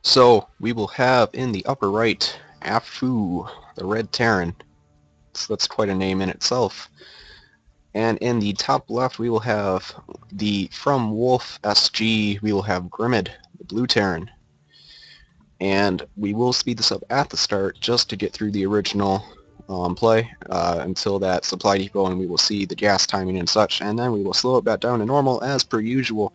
So we will have in the upper right Afu, the Red Terran. So that's quite a name in itself. And in the top left we will have the from Wolf SG, we will have Grimmid, the Blue Terran. And we will speed this up at the start just to get through the original play until that supply depot, and we will see the gas timing and such, and then we will slow it back down to normal as per usual.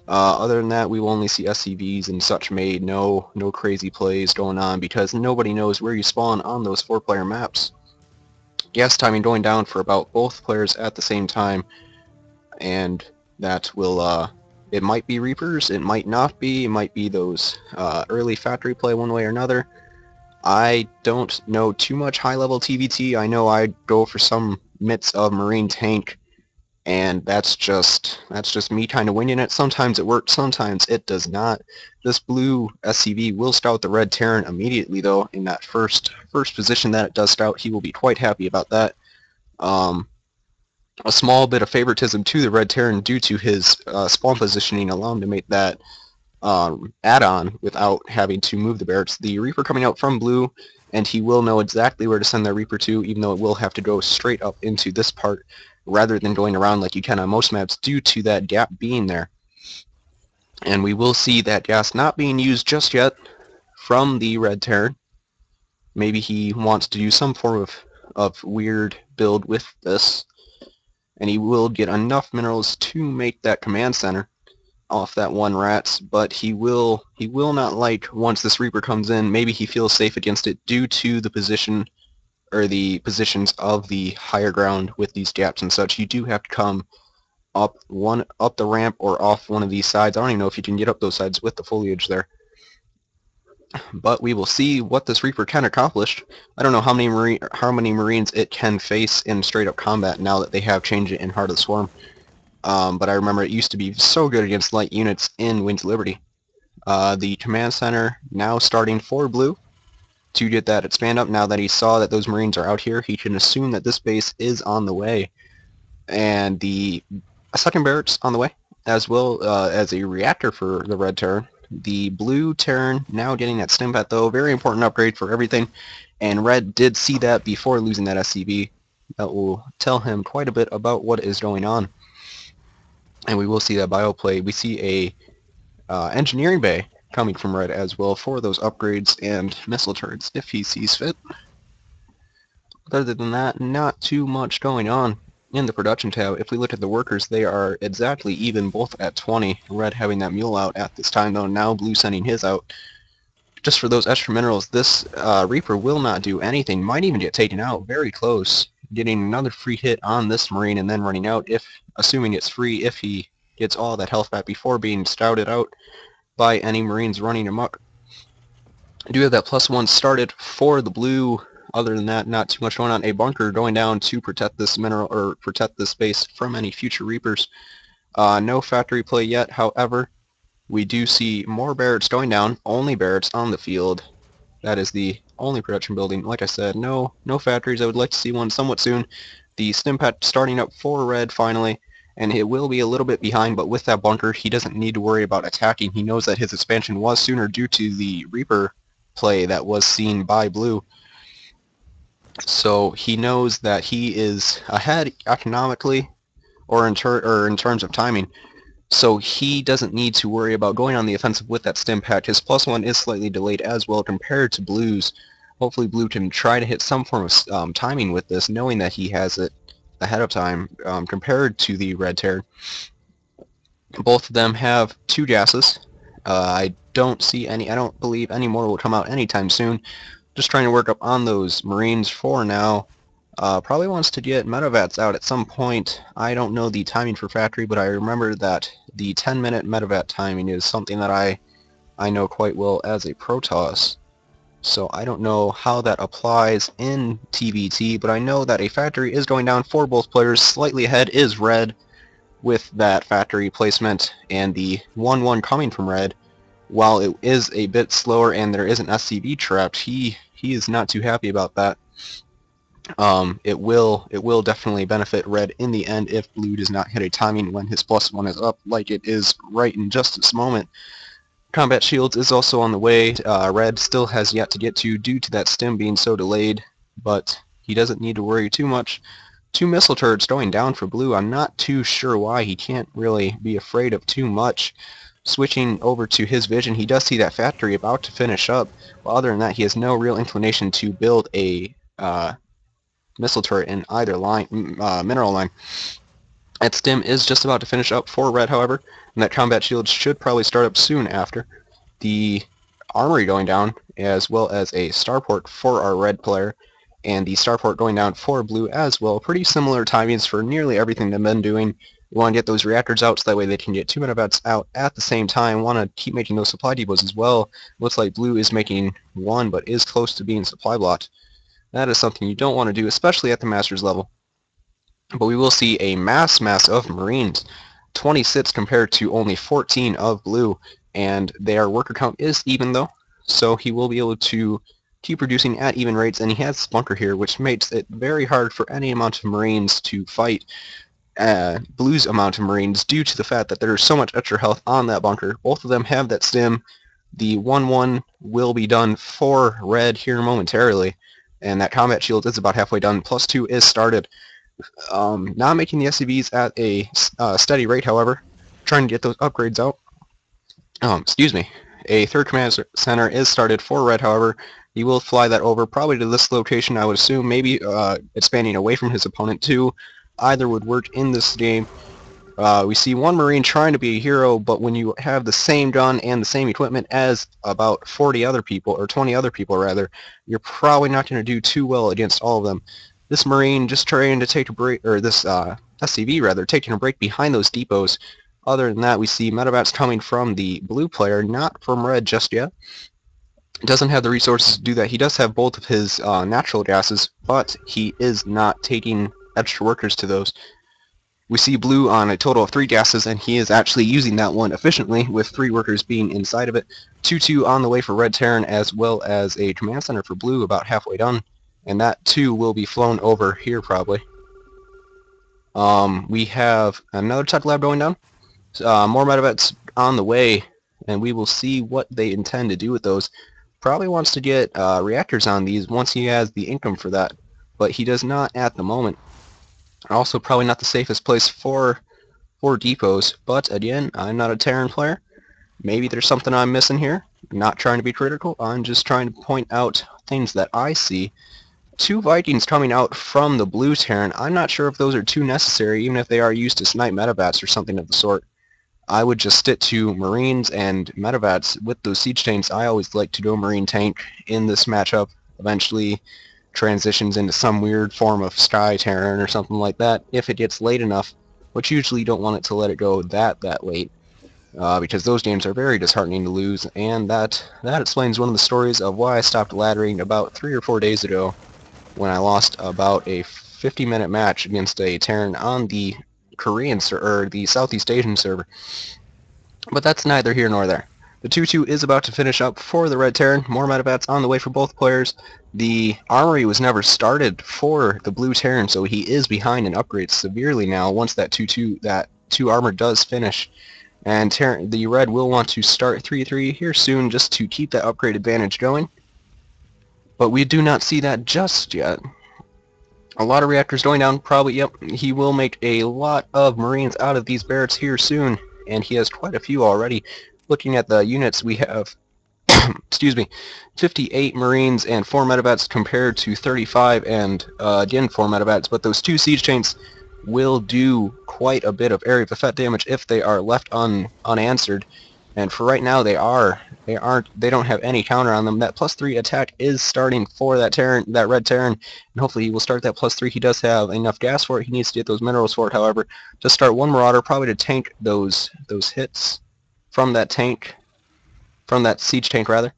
Other than that, we will only see SCVs and such made, no crazy plays going on, because nobody knows where you spawn on those 4-player maps. Gas timing going down for about both players at the same time, and that will, it might be Reapers, it might not be, it might be those early factory play one way or another. I don't know too much high-level TVT. I know I go for some mitts of Marine tank, and that's just me kind of winging it. Sometimes it works, sometimes it does not. This blue SCV will scout the Red Terran immediately, though. In that first position that it does scout, he will be quite happy about that. A small bit of favoritism to the Red Terran due to his spawn positioning allow him to make that add-on without having to move the Barracks. The Reaper coming out from blue, and he will know exactly where to send that Reaper to, even though it will have to go straight up into this part rather than going around like you can on most maps due to that gap being there. And we will see that gas not being used just yet from the Red Terran. Maybe he wants to do some form of weird build with this, and he will get enough minerals to make that command center off that one rats, but he will not like once this Reaper comes in. Maybe he feels safe against it due to the position or the positions of the higher ground with these gaps and such. You do have to come up the ramp or off one of these sides. I don't even know if you can get up those sides with the foliage there. But we will see what this Reaper can accomplish. I don't know how many Marines it can face in straight up combat now that they have changed it in Heart of the Swarm. But I remember it used to be so good against light units in Wings of Liberty. The command center now starting for blue to get that expand up. Now that he saw that those Marines are out here, he can assume that this base is on the way. And the second barracks on the way, as well as a reactor for the Red Terran. The Blue Terran now getting that Stimpat, though. Very important upgrade for everything. And Red did see that before losing that SCV. That will tell him quite a bit about what is going on. And we will see that bioplay. We see a engineering bay coming from Red as well for those upgrades and missile turrets if he sees fit. Other than that, not too much going on in the production tab. If we look at the workers, they are exactly even, both at 20. Red having that mule out at this time, though. Now Blue sending his out. Just for those extra minerals, this Reaper will not do anything. Might even get taken out. Very close. Getting another free hit on this Marine and then running out, if assuming it's free, if he gets all that health back before being scouted out by any Marines running amok. I do have that +1 started for the blue. Other than that, not too much going on. A bunker going down to protect this mineral, or protect this base from any future Reapers. No factory play yet, however. We do see more Barretts going down. Only Barretts on the field. That is the only production building. Like I said, no factories. I would like to see one somewhat soon. The Stimpat starting up for Red finally, and it will be a little bit behind, but with that bunker, he doesn't need to worry about attacking. He knows that his expansion was sooner due to the Reaper play that was seen by Blue. So he knows that he is ahead economically or in terms of timing. So he doesn't need to worry about going on the offensive with that Stimpat. His +1 is slightly delayed as well compared to Blue's. Hopefully Blue can try to hit some form of timing with this, knowing that he has it ahead of time compared to the Red Terran. Both of them have 2 gases. I don't believe any more will come out anytime soon. Just trying to work up on those Marines for now. Probably wants to get Metavats out at some point. I don't know the timing for factory, but I remember that the 10-minute Metavat timing is something that I know quite well as a Protoss. So I don't know how that applies in TVT, but I know that a factory is going down for both players. Slightly ahead is Red with that factory placement, and the 1-1 coming from Red. While it is a bit slower and there is an SCV trapped, he is not too happy about that. It will definitely benefit Red in the end if Blue does not hit a timing when his +1 is up, like it is right in just this moment. Combat shields is also on the way. Red still has yet to get to due to that stim being so delayed, but he doesn't need to worry too much. 2 missile turrets going down for blue. I'm not too sure why. He can't really be afraid of too much. Switching over to his vision, he does see that factory about to finish up. Well, other than that, he has no real inclination to build a missile turret in either line, mineral line. That stim is just about to finish up for red, however, and that combat shield should probably start up soon after. The armory going down, as well as a starport for our red player, and the starport going down for blue as well. Pretty similar timings for nearly everything they've been doing. We want to get those reactors out so that way they can get 2 medevacs out at the same time. Want to keep making those supply depots as well. Looks like blue is making 1, but is close to being supply blocked. That is something you don't want to do, especially at the Masters level. But we will see a mass of Marines. 26 compared to only 14 of blue, and their worker count is even though, so he will be able to keep producing at even rates, and he has this bunker here, which makes it very hard for any amount of Marines to fight blue's amount of Marines due to the fact that there's so much extra health on that bunker. Both of them have that stim. The 1-1 will be done for red here momentarily, and that combat shield is about halfway done. +2 is started. Not making the SCVs at a steady rate, however. Trying to get those upgrades out. Excuse me. A third command center is started for red, however. He will fly that over, probably to this location, I would assume. Maybe expanding away from his opponent, too. Either would work in this game. We see one Marine trying to be a hero, but when you have the same gun and the same equipment as about 40 other people, or 20 other people, rather, you're probably not going to do too well against all of them. This Marine just trying to take a break, or this SCV rather, taking a break behind those depots. Other than that, we see medevacs coming from the blue player, not from red just yet. Doesn't have the resources to do that. He does have both of his natural gases, but he is not taking extra workers to those. We see blue on a total of 3 gases, and he is actually using that one efficiently, with 3 workers being inside of it. 2-2 on the way for red Terran, as well as a command center for blue, about halfway done. And that too will be flown over here probably. We have another tech lab going down. More medevacs on the way, and we will see what they intend to do with those. Probably wants to get reactors on these once he has the income for that, but he does not at the moment. Also probably not the safest place for depots, but again, I'm not a Terran player. Maybe there's something I'm missing here. I'm not trying to be critical, I'm just trying to point out things that I see. 2 Vikings coming out from the blue Terran. I'm not sure if those are too necessary, even if they are used to snipe medevats or something of the sort. I would just stick to Marines and medevats. With those siege tanks, I always like to go Marine tank in this matchup. Eventually transitions into some weird form of Sky Terran or something like that, if it gets late enough, which usually you don't want it to let it go that late. Because those games are very disheartening to lose, and that explains one of the stories of why I stopped laddering about 3 or 4 days ago, when I lost about a 50-minute match against a Terran on the Korean or the Southeast Asian server. But that's neither here nor there. The 2-2 is about to finish up for the red Terran. More medevats on the way for both players. The armory was never started for the blue Terran, so he is behind in upgrades severely now once that 2 armor does finish. And the red will want to start 3-3 here soon just to keep that upgrade advantage going. But we do not see that just yet. A lot of reactors going down, probably, yep, he will make a lot of Marines out of these barracks here soon, and he has quite a few already. Looking at the units, we have, excuse me, 58 Marines and 4 medevats compared to 35 and, again, 4 medevats, but those 2 siege chains will do quite a bit of area of effect damage if they are left unanswered. And for right now, they don't have any counter on them. That +3 attack is starting for that red Terran, and hopefully he will start that +3. He does have enough gas for it. He needs to get those minerals for it, however. To start one Marauder, probably to tank those hits from that siege tank rather,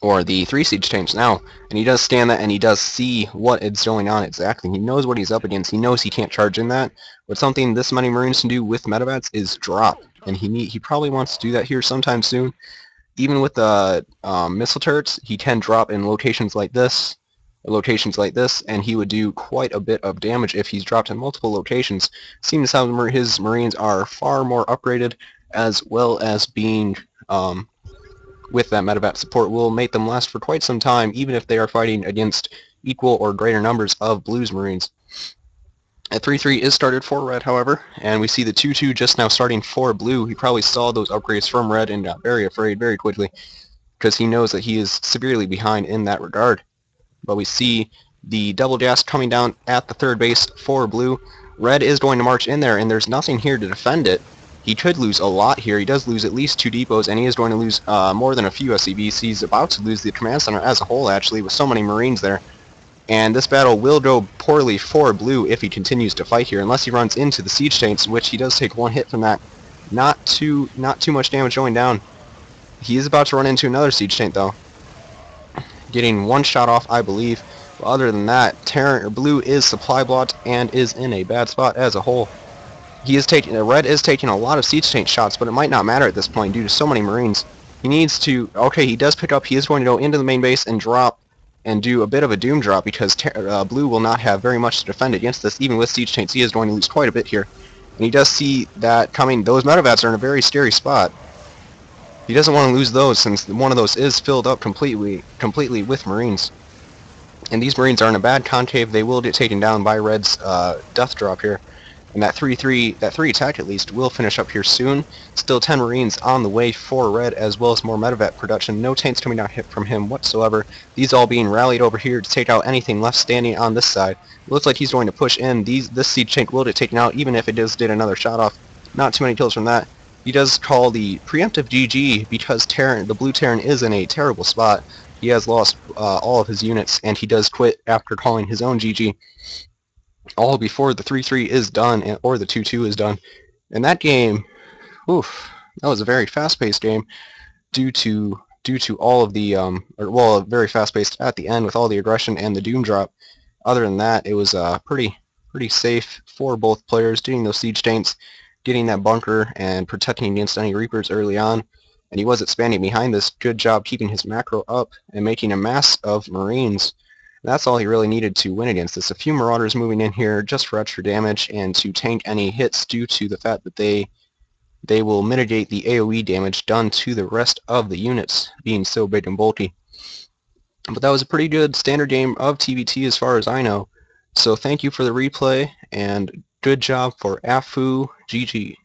or the 3 siege tanks now. And he does scan that, and he does see what is going on exactly. He knows what he's up against. He knows he can't charge in that. But something this many Marines can do with medevats is drop. And he probably wants to do that here sometime soon. Even with the missile turrets, he can drop in locations like this, and he would do quite a bit of damage if he's dropped in multiple locations. Seems how his Marines are far more upgraded, as well as being with that medevac support will make them last for quite some time, even if they are fighting against equal or greater numbers of Blue's Marines. A 3-3 is started for Red, however, and we see the 2-2 just now starting for Blue. He probably saw those upgrades from Red and got very afraid very quickly, because he knows that he is severely behind in that regard. But we see the double dash coming down at the third base for Blue. Red is going to march in there, and there's nothing here to defend it. He could lose a lot here. He does lose at least 2 depots, and he is going to lose more than a few SCVs. He's about to lose the command center as a whole, actually, with so many Marines there. And this battle will go poorly for Blue if he continues to fight here, unless he runs into the siege tanks, which he does take 1 hit from that. Not too much damage going down. He is about to run into another siege tank, though, getting 1 shot off, I believe. But other than that, Blue is supply blocked and is in a bad spot as a whole. Red is taking a lot of siege tank shots, but it might not matter at this point due to so many Marines. He needs to... Okay, he does pick up. He is going to go into the main base and drop and do a bit of a doom drop, because Blue will not have very much to defend against this. Even with siege tanks, he is going to lose quite a bit here. And he does see that coming. Those medevats are in a very scary spot. He doesn't want to lose those, since one of those is filled up completely with Marines. And these Marines are in a bad concave. They will get taken down by Red's death drop here. And that 3 attack, at least, will finish up here soon. Still 10 Marines on the way for Red, as well as more medevac production. No tanks coming out from him whatsoever. These all being rallied over here to take out anything left standing on this side. It looks like he's going to push in. This siege tank will get taken out, even if it does get another shot off. Not too many kills from that. He does call the preemptive GG, because the Blue Terran is in a terrible spot. He has lost all of his units, and he does quit after calling his own GG. All before the 3-3 is done, or the 2-2 is done. And that game, oof, that was a very fast-paced game, due to all of the, very fast-paced at the end with all the aggression and the doom drop. Other than that, it was pretty safe for both players, getting those siege tanks, getting that bunker, and protecting against any Reapers early on. And he was expanding behind this. Good job keeping his macro up and making a mass of Marines. That's all he really needed to win against this. A few Marauders moving in here just for extra damage and to tank any hits, due to the fact that they will mitigate the AoE damage done to the rest of the units being so big and bulky. But that was a pretty good standard game of TVT as far as I know. So thank you for the replay, and good job for Afu. GG.